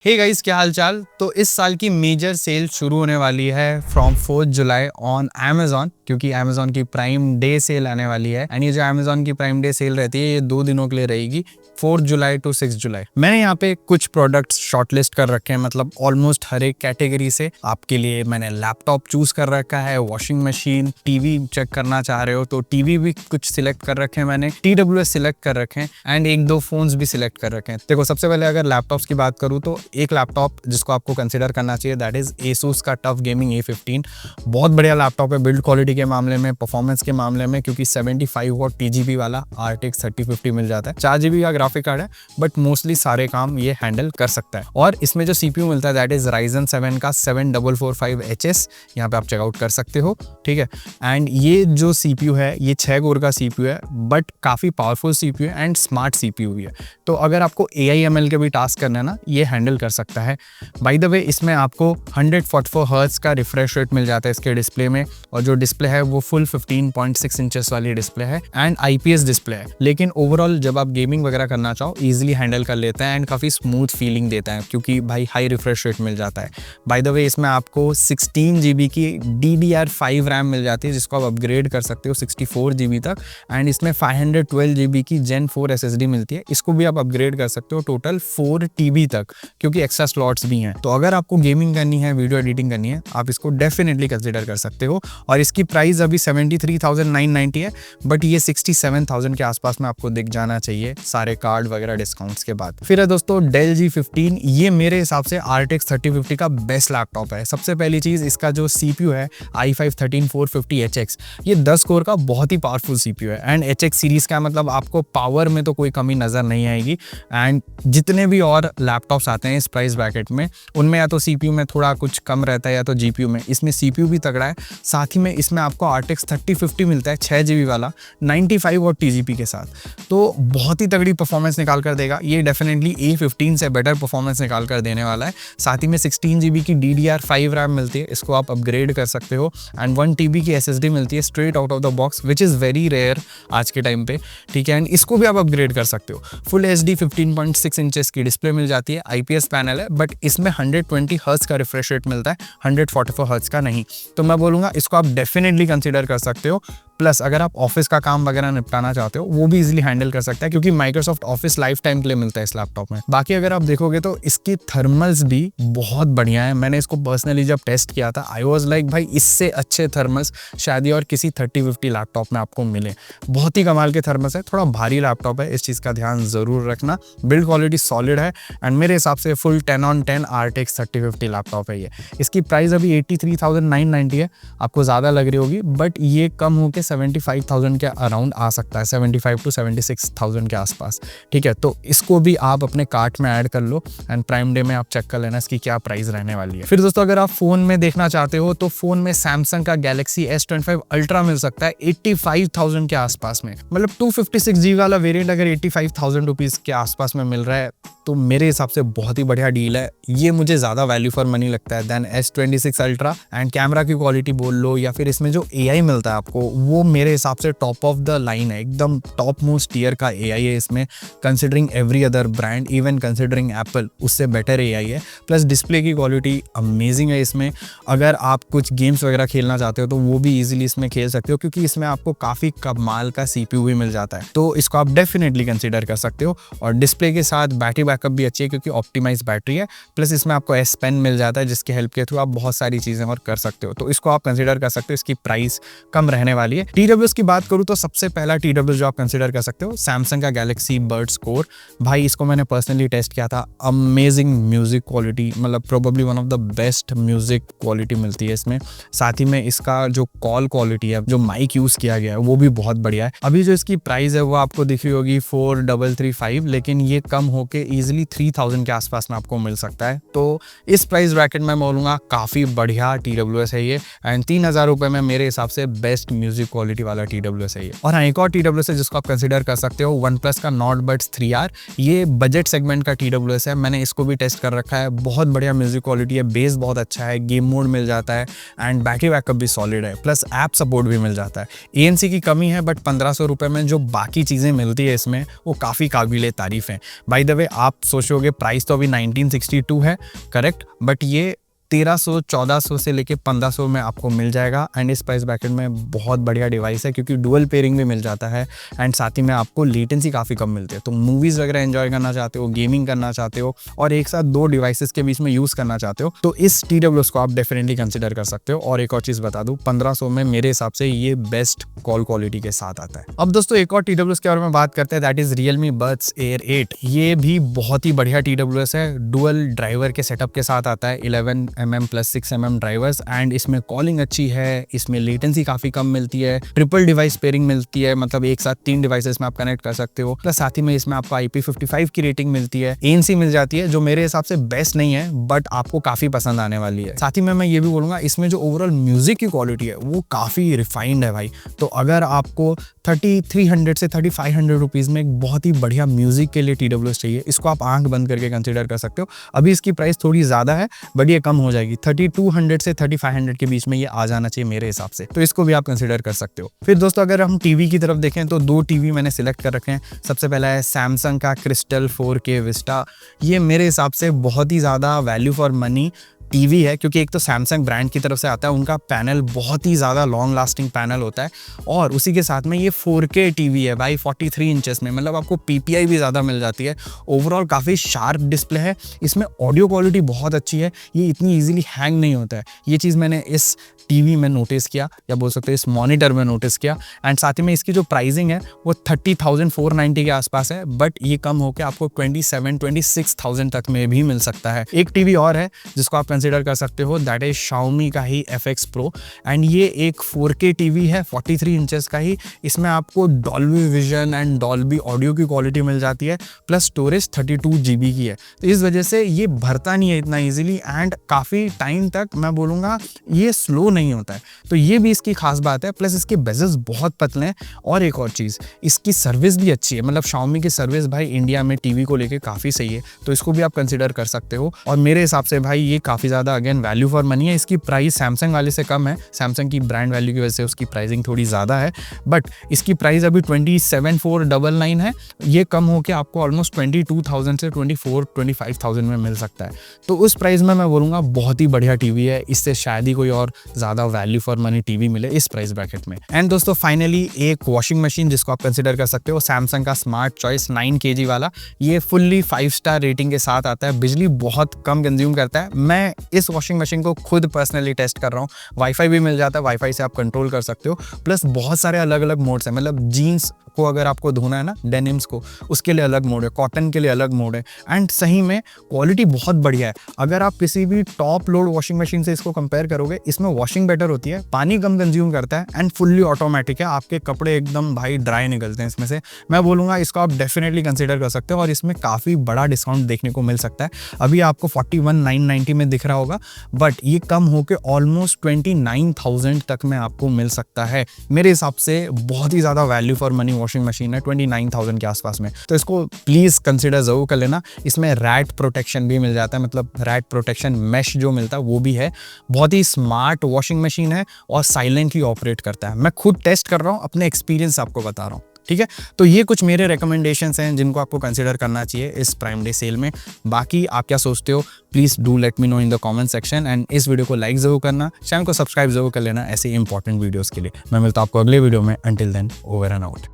Hey guys, क्या हाल चाल। तो इस साल की मेजर सेल शुरू होने वाली है फ्रॉम 4 जुलाई ऑन Amazon, क्योंकि Amazon की प्राइम डे सेल आने वाली है। एंड ये जो Amazon की प्राइम डे सेल रहती है ये 2 दिनों के लिए रहेगी, 4 जुलाई टू 6 जुलाई। मैंने यहाँ पे कुछ प्रोडक्ट्स शॉर्टलिस्ट कर रखे हैं, मतलब ऑलमोस्ट हर एक कैटेगरी से। आपके लिए मैंने लैपटॉप चूज कर रखा है, वॉशिंग मशीन, टीवी चेक करना चाह रहे हो तो टीवी भी कुछ सिलेक्ट कर रखे हैं मैंने, TWS सिलेक्ट कर रखे हैं एंड एक दो फोन्स भी सिलेक्ट कर रखे हैं। देखो, सबसे पहले अगर लैपटॉप्स की बात करूँ तो एक लैपटॉप जिसको आपको कंसिडर करना चाहिए दैट इज Asus का टफ गेमिंग A15। बहुत बढ़िया लैपटॉप है बिल्ड क्वालिटी के मामले में, परफॉर्मेंस के मामले में, क्योंकि 75 वॉट TGP वाला RTX 3050 मिल जाता है। 4GB का ग्राफिक कार्ड है बट मोस्टली सारे काम ये हैंडल कर सकता है। और इसमें जो CPU मिलता है दैट इज Ryzen 7 का 7445HS, यहाँ पे आप चेकआउट कर सकते हो, ठीक है। एंड ये जो CPU है ये 6 कोर का CPU है बट काफ़ी पावरफुल CPU है एंड स्मार्ट CPU भी है। तो अगर आपको AI/ML के भी टास्क करना है ना, ये हैंडल कर सकता है। बाय द वे, इसमें आपको 144 हर्ट्ज का रिफ्रेश रेट मिल जाता है इसके डिस्प्ले में, और जो डिस्प्ले है वो फुल 15.6 इंचेस वाली डिस्प्ले है एंड IPS डिस्प्ले है। लेकिन ओवरऑल जब आप गेमिंग वगैरह करना चाहो इजीली हैंडल कर लेता है एंड काफ़ी स्मूथ फीलिंग देता है, क्योंकि भाई हाई रिफ्रेश रेट मिल जाता है। बाय द वे, इसमें आपको 16GB की DDR5 रैम मिल जाती है जिसको आप अपग्रेड कर सकते हो 64GB तक। एंड इसमें 512GB की Gen 4 SSD मिलती है, इसको भी आप अपग्रेड कर सकते हो टोटल 4 TB तक, क्योंकि एक्स्ट्रा स्लॉट्स भी हैं। तो अगर आपको गेमिंग करनी है, वीडियो एडिटिंग करनी है, आप इसको डेफिनेटली कंसिडर कर सकते हो। और इसकी प्राइस अभी 73,990 है बट ये 67,000 के आसपास में आपको दिख जाना चाहिए सारे कार्ड वगैरह डिस्काउंट्स के बाद। फिर है दोस्तों Dell G15। ये मेरे हिसाब से RTX 3050 का बेस्ट लैपटॉप है। सबसे पहली चीज, इसका जो CPU है i5-13450HX, ये 10 कोर का बहुत ही पावरफुल CPU है एंड HX सीरीज का मतलब आपको पावर में तो कोई कमी नजर नहीं आएगी। एंड जितने भी और लैपटॉप्स आते हैं इस प्राइस ब्रैकेट में, उनमें या तो CPU में थोड़ा कुछ कम रहता है या तो GPU में। इसमें CPU भी तगड़ा है, साथ ही में इसमें आपको RTX 3050 मिलता है 6GB वाला 95 वॉट TGP के साथ, तो बहुत ही तगड़ी परफॉर्मेंस निकाल कर देगा ये। डेफिनेटली A15 से बेटर परफॉर्मेंस निकाल कर देने वाला है। साथ ही में 16GB की DDR5 रैम मिलती है, इसको आप अपग्रेड कर सकते हो एंड 1TB की SSD मिलती है straight out of the box, which is very rare आज के टाइम पे, ठीक है। एंड इसको भी आप अपग्रेड कर सकते हो। फुल HD 15.6 इंचेस की डिस्प्ले मिल जाती है, IPS पैनल है बट इसमें 120 हर्ट्ज का रिफ्रेश रेट मिलता है, 144 हर्ट्ज का नहीं। तो मैं बोलूँगा इसको आप डेफिनेटली कंसिडर कर सकते हो। प्लस अगर आप ऑफिस का काम वगैरह निपटाना चाहते हो वो भी इजीली हैंडल कर सकता है, क्योंकि माइक्रोसॉफ्ट ऑफिस लाइफ टाइम के लिए मिलता है इस लैपटॉप में। बाकी अगर आप देखोगे तो इसकी थर्मल्स भी बहुत बढ़िया है। मैंने इसको पर्सनली जब टेस्ट किया था आई वाज लाइक भाई इससे अच्छे थर्मल्स शायद ही और किसी 3050 लैपटॉप में आपको मिले। बहुत ही कमाल के थर्मल्स है। थोड़ा भारी लैपटॉप है, इस चीज़ का ध्यान ज़रूर रखना। बिल्ड क्वालिटी सॉलिड है एंड मेरे हिसाब से फुल 10/10 RTX 3050 लैपटॉप है ये। इसकी प्राइस अभी 83,990 है, आपको ज़्यादा लग रही होगी बट ये कम होकर 75,000 के अराउंड आ सकता है, 75 to 76,000 के आसपास, ठीक है। तो इसको भी आप अपने कार्ट में ऐड कर लो एंड प्राइम डे में आप चेक कर लेना इसकी क्या प्राइस रहने वाली है। फिर दोस्तों, अगर आप फोन में देखना चाहते हो तो फोन में सैमसंग का Galaxy S25 Ultra मिल सकता है 85,000 के आसपास में। मतलब 256GB वाला वेरिएंट अगर 85,000 रुपीज के आसपास में मिल रहा है तो मेरे हिसाब से बहुत ही बढ़िया डील है। ये मुझे ज़्यादा वैल्यू फॉर मनी लगता है then S26 Ultra। And camera की क्वालिटी बोल लो या फिर इसमें जो AI मिलता है आपको, वो मेरे हिसाब से टॉप ऑफ द लाइन है, एकदम टॉप मोस्ट टीयर का AI है इसमें। Considering every other brand, even considering Apple, उससे बेटर AI है। प्लस डिस्प्ले की क्वालिटी अमेजिंग है इसमें। अगर आप कुछ गेम्स वगैरह खेलना चाहते हो तो वो भी इजीली इसमें खेल सकते हो, क्योंकि इसमें आपको काफ़ी कमाल का CPU भी मिल जाता है, तो इसको आप डेफिनेटली कंसिडर कर सकते हो। और डिस्प्ले के साथ बैटरी बैकअप भी अच्छी है क्योंकि ऑप्टिमाइज बैटरी है। प्लस इसमें आपको S Pen मिल जाता है जिसके हेल्प के थ्रू आप बहुत सारी चीज़ें और कर सकते हो, तो इसको आप कंसिडर कर सकते हो। इसकी प्राइस कम रहने वाली है। TWS की बात करूँ तो सबसे पहला TWS जो आप कंसिडर कर सकते हो सैमसंग का Galaxy Buds Core। भाई इसको मैंने पर्सनली टेस्ट किया था, अमेजिंग म्यूजिक क्वालिटी, मतलब probably one of the best music quality मिलती है इसमें। साथ ही में इसका जो कॉल क्वालिटी है, जो माइक यूज किया गया है वो भी बहुत बढ़िया है। अभी जो इसकी प्राइस है वो आपको दिख रही होगी 4,335, लेकिन ये कम होके इजिली 3,000 के आसपास में आपको मिल सकता है। तो इस प्राइस ब्रैकेट में बोलूँगा काफ़ी बढ़िया TWS है ये। एंड 3,000 रुपये में मेरे हिसाब से बेस्ट म्यूजिक क्वालिटी वाला TWS है ये। और हाँ, एक और TWS है जिसको आप कंसिडर कर सकते हो, OnePlus का Nord Budz 3R। ये बजट सेगमेंट का TWS है, मैंने इसको भी टेस्ट कर रखा है। बहुत बढ़िया म्यूजिक क्वालिटी है, बेस बहुत अच्छा है, गेम मोड मिल जाता है एंड बैटरी बैकअप भी सॉलिड है, प्लस ऐप सपोर्ट भी मिल जाता है। ANC की कमी है, बट 1500 रुपये में जो बाकी चीज़ें मिलती है इसमें वो काफ़ी काबिल तारीफ़ हैं। बाय द वे आप सोचोगे प्राइस तो अभी 1962 है, करेक्ट, बट ये 1300-1400 से लेके 1500 में आपको मिल जाएगा एंड इस प्राइस ब्रैकेट में बहुत बढ़िया डिवाइस है क्योंकि डुअल पेयरिंग भी मिल जाता है एंड साथ ही में आपको लेटेंसी काफ़ी कम मिलती है। तो मूवीज़ वगैरह एंजॉय करना चाहते हो, गेमिंग करना चाहते हो और एक साथ दो डिवाइसेस के बीच में यूज़ करना चाहते हो तो इस TWS को आप डेफिनेटली कंसिडर कर सकते हो। और एक और चीज़ बता दूँ, 1500 में मेरे हिसाब से ये बेस्ट कॉल क्वालिटी के साथ आता है। अब दोस्तों एक और TWS के बारे में बात करते हैं, that is Realme Buds Air 8। ये भी बहुत ही बढ़िया TWS है, डुअल ड्राइवर के सेटअप के साथ आता है, 11mm plus 6mm drivers and इसमें कॉलिंग अच्छी है, इसमें लेटेंसी काफ़ी कम मिलती है, ट्रिपल डिवाइस पेयरिंग मिलती है, मतलब एक साथ 3 डिवाइसेस में आप कनेक्ट कर सकते हो, प्लस साथ ही में इसमें आपको IP55 की रेटिंग मिलती है, ANC मिल जाती है जो मेरे हिसाब से बेस्ट नहीं है बट आपको काफ़ी पसंद आने वाली है। साथ ही में मैं ये भी बोलूँगा इसमें जो ओवरऑल म्यूजिक की क्वालिटी है वो काफ़ी रिफाइंड है भाई। तो अगर आपको 3300 से 3500 रुपीज़ में एक बहुत ही बढ़िया म्यूजिक के लिए TWS चाहिए, इसको आप आंख बंद करके कंसिडर कर सकते हो। अभी इसकी प्राइस थोड़ी ज़्यादा है बट ये कम हो जाएगी, 3200 से 3500 के बीच में ये आ जाना चाहिए मेरे हिसाब से, तो इसको भी आप कंसिडर कर सकते हो। फिर दोस्तों अगर हम टीवी की तरफ देखें तो 2 टीवी मैंने सिलेक्ट कर रखे हैं। सबसे पहला है सैमसंग का क्रिस्टल 4K विस्टा। ये मेरे हिसाब से बहुत ही ज़्यादा वैल्यू फॉर मनी टीवी है क्योंकि एक तो सैमसंग ब्रांड की तरफ से आता है, उनका पैनल बहुत ही ज़्यादा लॉन्ग लास्टिंग पैनल होता है और उसी के साथ में ये 4K टीवी है भाई 43 इंचेस में, मतलब आपको PPI भी ज़्यादा मिल जाती है। ओवरऑल काफ़ी शार्प डिस्प्ले है, इसमें ऑडियो क्वालिटी बहुत अच्छी है, ये इतनी ईजिली हैंग नहीं होता है। ये चीज़ मैंने इस टीवी में नोटिस किया या बोल सकते हैं इस मॉनिटर में नोटिस किया एंड साथ ही में इसकी जो प्राइसिंग है वो 30,490 के आसपास है बट ये कम होकर आपको 26,000 तक में भी मिल सकता है। एक टीवी और है जिसको आप कंसिडर कर सकते हो, दैट इज Xiaomi का ही FX Pro एंड ये एक 4K टीवी है 43 इंचेस का ही। इसमें आपको Dolby vision and Dolby audio की क्वालिटी मिल जाती है, प्लस स्टोरेज 32 GB की है। तो इस वजह से ये भरता नहीं है इतना ईजिली एंड काफ़ी टाइम तक मैं बोलूँगा ये स्लो नहीं होता है, तो ये भी इसकी खास बात है। प्लस इसके बेजल्स बहुत पतले हैं और एक और चीज़ इसकी सर्विस भी अच्छी है, मतलब Xiaomi की सर्विस भाई इंडिया में टीवी को लेके काफ़ी सही है, तो इसको भी आप कंसिडर कर सकते हो। और मेरे हिसाब से भाई ये काफ़ी ज़्यादा अगेन वैल्यू फॉर मनी है। इसकी प्राइस सैमसंग वाले से कम है, सैमसंग की ब्रांड वैल्यू की वजह से उसकी प्राइसिंग थोड़ी ज़्यादा है बट इसकी प्राइस अभी 27,499 है, ये कम होकर आपको ऑलमोस्ट 22,000 से 24,000-25,000 में मिल सकता है। तो उस प्राइस में मैं बोलूँगा बहुत ही बढ़िया टीवी है, इससे शायद ही कोई और ज़्यादा वैल्यू फॉर मनी टीवी मिले इस प्राइस ब्रैकेट में। एंड दोस्तों फाइनली एक वॉशिंग मशीन जिसको आप कंसिडर कर सकते हो, सैमसंग का स्मार्ट चॉइस 9 kg वाला। ये फुल्ली 5 स्टार रेटिंग के साथ आता है, बिजली बहुत कम कंज्यूम करता है। मैं इस वॉशिंग मशीन को खुद पर्सनली टेस्ट कर रहा हूँ, वाईफाई भी मिल जाता है, वाईफाई से आप कंट्रोल कर सकते हो, प्लस बहुत सारे अलग अलग मोड्स हैं, मतलब जीन्स को अगर आपको धोना है ना, डेनिम्स को, उसके लिए अलग मोड है, कॉटन के लिए अलग मोड है एंड सही में क्वालिटी बहुत बढ़िया है। अगर आप किसी भी टॉप लोड वॉशिंग मशीन से इसको कंपेयर करोगे, इसमें वॉशिंग बेटर होती है, पानी कम कंज्यूम करता है एंड फुल्ली ऑटोमेटिक है, आपके कपड़े एकदम भाई ड्राई निकलते हैं इसमें से। मैं बोलूँगा इसको आप डेफिनेटली कंसिडर कर सकते हो और इसमें काफ़ी बड़ा डिस्काउंट देखने को मिल सकता है। अभी आपको 41,990 में दिख रहा होगा बट ये कम होकर ऑलमोस्ट 29,000 तक में आपको मिल सकता है। मेरे हिसाब से बहुत ही ज़्यादा value for money washing machine है 29,000 के आसपास में, तो इसको प्लीज़ कंसिडर ज़रूर कर लेना। इसमें रैट प्रोटेक्शन भी मिल जाता है, मतलब रैट प्रोटेक्शन मैश जो मिलता है वो भी है। बहुत ही स्मार्ट वॉशिंग मशीन है और साइलेंटली ऑपरेट करता है। मैं खुद टेस्ट कर रहा हूँ, अपने एक्सपीरियंस आपको बता रहा हूँ, ठीक है। तो ये कुछ मेरे रिकमेंडेशंस हैं जिनको आपको कंसिडर करना चाहिए इस प्राइम डे सेल में। बाकी आप क्या सोचते हो please do let me know in the comment section and इस वीडियो को लाइक ज़रूर करना, चैनल को सब्सक्राइब ज़रूर कर लेना ऐसे इंपॉर्टेंट वीडियोज़ के लिए। मैं मिलता हूँ आपको अगले वीडियो में, until then over and out.